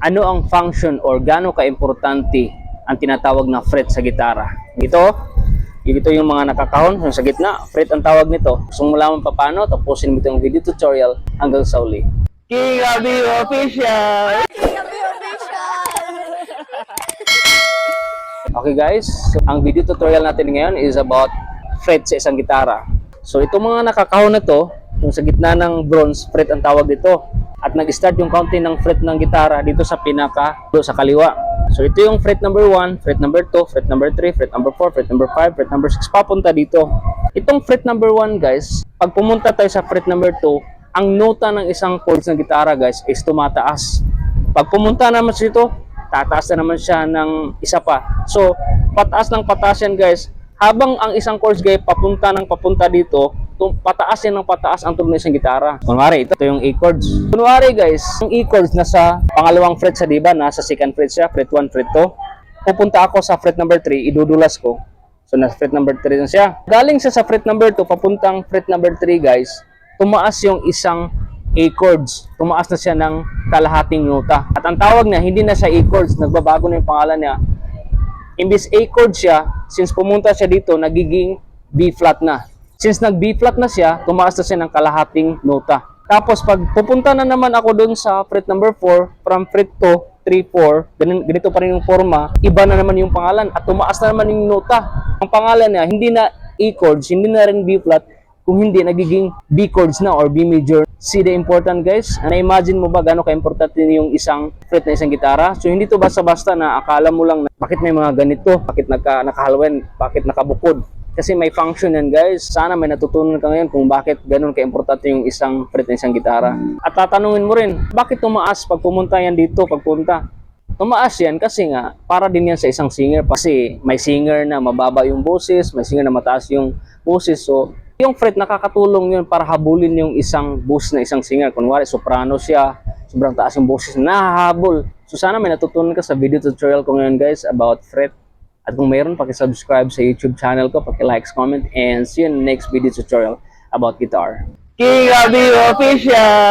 Ano ang function or gaano ka-importante ang tinatawag na fret sa gitara? Ito yung mga nakakahon yung sa gitna. Fret ang tawag nito. Gusto mo malaman paano? Tapusin mo itong video tutorial hanggang sa uli. King Abi Official! Okay guys, so, ang video tutorial natin ngayon is about fret sa isang gitara. So itong mga nakakahon na to, yung sa gitna ng bronze, fret ang tawag dito. At nag-start yung counting ng fret ng gitara dito sa sa kaliwa. So ito yung fret number 1, fret number 2, fret number 3, fret number 4, fret number 5, fret number 6, papunta dito. Itong fret number 1 guys, pag pumunta tayo sa fret number 2, ang nota ng isang chords ng gitara guys is tumataas. Pag pumunta naman dito, tataas na naman siya ng isa pa. So pataas ng pataas yan guys. Habang ang isang chords guys papunta dito, pataas yan ng pataas ang tunog ng isang gitara. Kunwari, ito yung A chords. Kunwari guys, ang E chords nasa pangalawang fret sa diba, nasa second fret siya, fret 1, fret 2. Pupunta ako sa fret number 3, idudulas ko. So nasa fret number 3 na siya. Galing siya sa fret number 2, papuntang fret number 3 guys, tumaas yung isang A chords. Tumaas na siya ng kalahating nota. At ang tawag niya, hindi na siya A chords, nagbabago na yung pangalan niya. Imbis A chord siya, since pumunta siya dito, nagiging B flat na. Since nag-B flat na siya, tumaas na siya ng kalahating nota. Tapos pag pupunta na naman ako dun sa fret number 4, from fret 2, 3, 4, ganito pa rin yung forma, iba na naman yung pangalan at tumaas na naman yung nota. Ang pangalan niya, hindi na A chords, hindi na rin B flat, kung hindi, nagiging B chords na or B major. See the important guys? Na-imagine mo ba gano'ng ka-importante yung isang fret na isang gitara? So hindi to basta-basta na akala mo lang na bakit may mga ganito, bakit nakahalwen, bakit nakabukod. Kasi may function yan guys. Sana may natutunan ka ngayon kung bakit ganun ka-importante yung isang fret na isang gitara. At tatanungin mo rin, bakit tumaas pag pumunta yan dito, pagpunta? Tumaas yan kasi nga, para din yan sa isang singer. Kasi may singer na mababa yung boses, may singer na mataas yung boses. So, yung fret nakakatulong yun para habulin yung isang boses na isang singer. Kunwari, soprano siya, sobrang taas yung boses, nahahabol. So, sana may natutunan ka sa video tutorial ko ngayon guys about fret. At kung mayroon, paki-subscribe sa YouTube channel ko, paki-like, comment, and see you in the next video tutorial about guitar. King Abi Official!